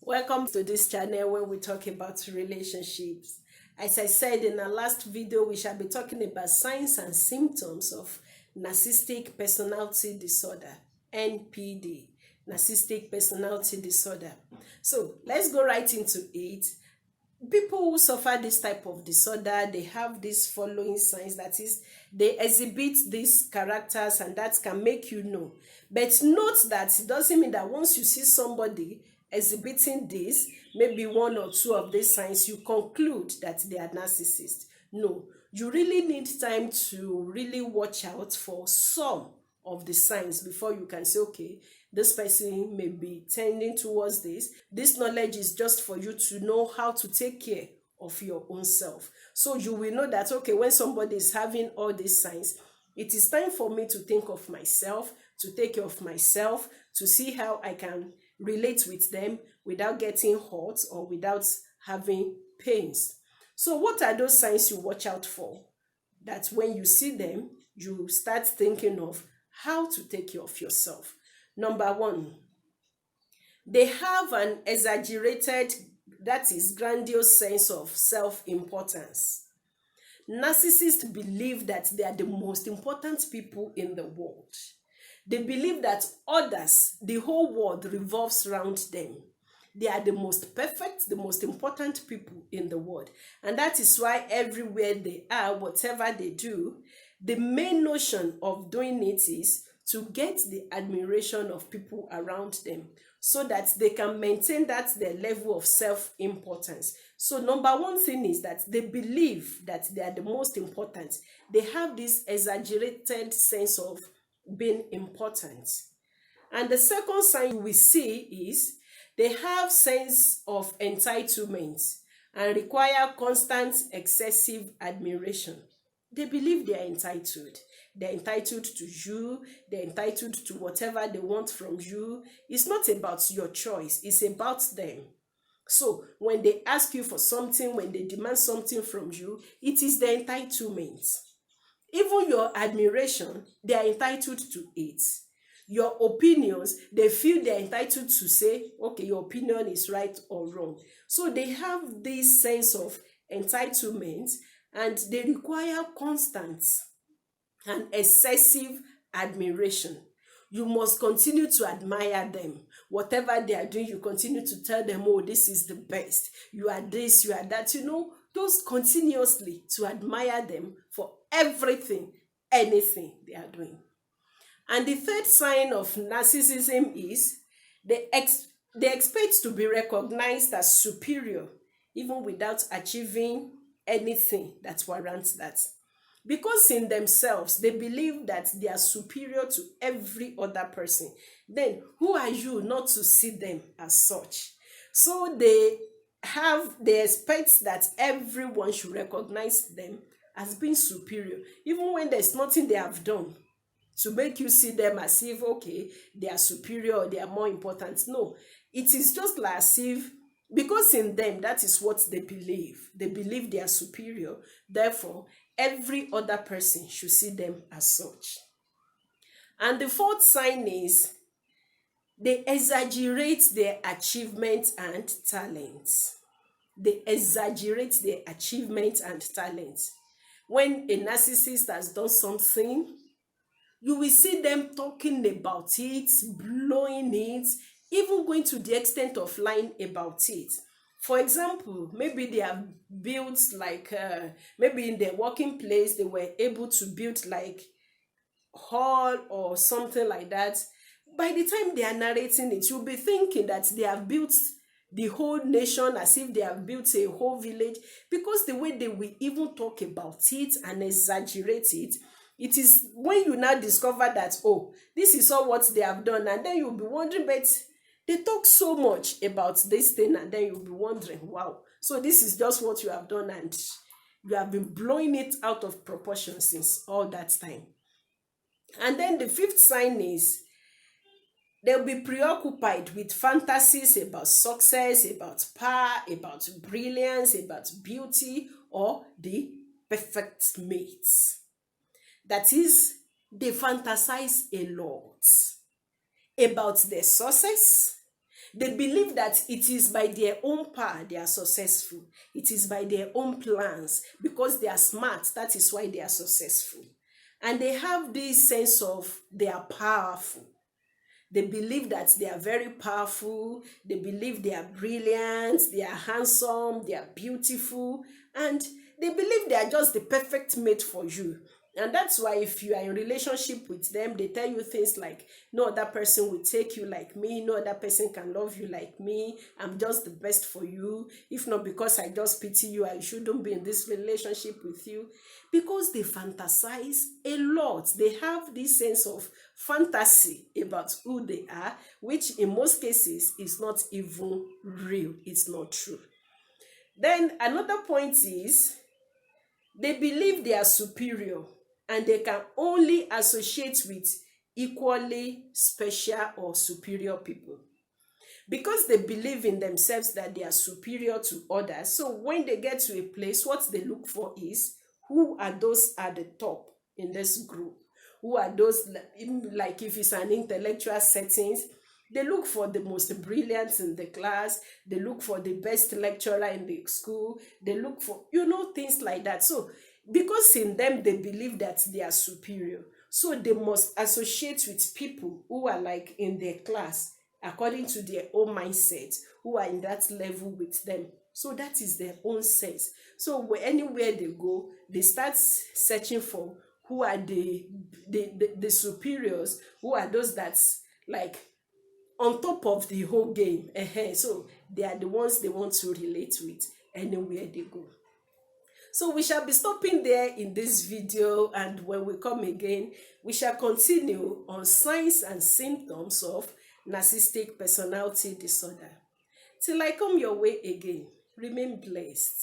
Welcome to this channel where we talk about relationships. As I said in our last video, we shall be talking about signs and symptoms of narcissistic personality disorder, NPD, narcissistic personality disorder. So let's go right into it. People who suffer this type of disorder, they have these following signs. That is, they exhibit these characters, and that can make you know. But note that it doesn't mean that once you see somebody exhibiting this, maybe one or two of these signs, you conclude that they are narcissists. No, you really need time to really watch out for some of the signs before you can say, okay, this person may be tending towards this. This knowledge is just for you to know how to take care of your own self. So you will know that, okay, when somebody is having all these signs, it is time for me to think of myself, to take care of myself, to see how I can relate with them without getting hurt or without having pains. So what are those signs you watch out for? That when you see them, you start thinking of how to take care of yourself. Number one, they have an exaggerated, that is, grandiose sense of self-importance. Narcissists believe that they are the most important people in the world. They believe that others, the whole world revolves around them. They are the most perfect, the most important people in the world. And that is why everywhere they are, whatever they do, the main notion of doing it is to get the admiration of people around them so that they can maintain that their level of self-importance. So number one thing is that they believe that they are the most important. They have this exaggerated sense of being important. And the second sign we see is they have sense of entitlement and require constant excessive admiration. They believe they are entitled. They're entitled to you. They're entitled to whatever they want from you. It's not about your choice. It's about them. So when they ask you for something, when they demand something from you, it is the entitlement. Even your admiration, they are entitled to it. Your opinions, they feel they are entitled to say, okay, your opinion is right or wrong. So they have this sense of entitlement, and they require constant and excessive admiration. You must continue to admire them. Whatever they are doing, you continue to tell them, oh, this is the best. You are this, you are that. Those continuously to admire them for everything, anything they are doing. And the third sign of narcissism is they expect to be recognized as superior, even without achieving anything that warrants that. Because in themselves, they believe that they are superior to every other person. Then, who are you not to see them as such? So they expect that everyone should recognize them as being superior, even when there's nothing they have done to make you see them as if, okay, they are superior or they are more important. No, it is just like as if, because in them, that is what they believe. They believe they are superior. Therefore, every other person should see them as such. And the fourth sign is they exaggerate their achievements and talents. They exaggerate their achievements and talents. When a narcissist has done something, you will see them talking about it, blowing it, even going to the extent of lying about it. For example, maybe they have built maybe in their working place, they were able to build like hall or something like that. By the time they are narrating it, you'll be thinking that they have built the whole nation, as if they have built a whole village, because the way they will even talk about it and exaggerate it, it is when you now discover that, oh, this is all what they have done, and then you'll be wondering, but they talk so much about this thing, and then you'll be wondering, wow, so this is just what you have done, and you have been blowing it out of proportion since all that time. And then the fifth sign is they'll be preoccupied with fantasies about success, about power, about brilliance, about beauty, or the perfect mate. That is, they fantasize a lot about their success. They believe that it is by their own power they are successful. It is by their own plans. Because they are smart, that is why they are successful. And they have this sense of they are powerful. They believe that they are very powerful. They believe they are brilliant, they are handsome, they are beautiful. And they believe they are just the perfect mate for you. And that's why if you are in relationship with them, they tell you things like, no other person will take you like me. No other person can love you like me. I'm just the best for you. If not because I just pity you, I shouldn't be in this relationship with you. Because they fantasize a lot. They have this sense of fantasy about who they are, which in most cases is not even real. It's not true. Then another point is they believe they are superior and they can only associate with equally special or superior people. Because they believe in themselves that they are superior to others, so when they get to a place, what they look for is who are those at the top in this group? Who are those, like if it's an intellectual settings, they look for the most brilliant in the class, they look for the best lecturer in the school, they look for, things like that. So because in them they believe that they are superior, so they must associate with people who are like in their class according to their own mindset, who are in that level with them. So that is their own sense. So anywhere they go, they start searching for who are the superiors, who are those that's like on top of the whole game. So they are the ones they want to relate with anywhere they go. So we shall be stopping there in this video, and when we come again, we shall continue on signs and symptoms of narcissistic personality disorder. Till I come your way again, remain blessed.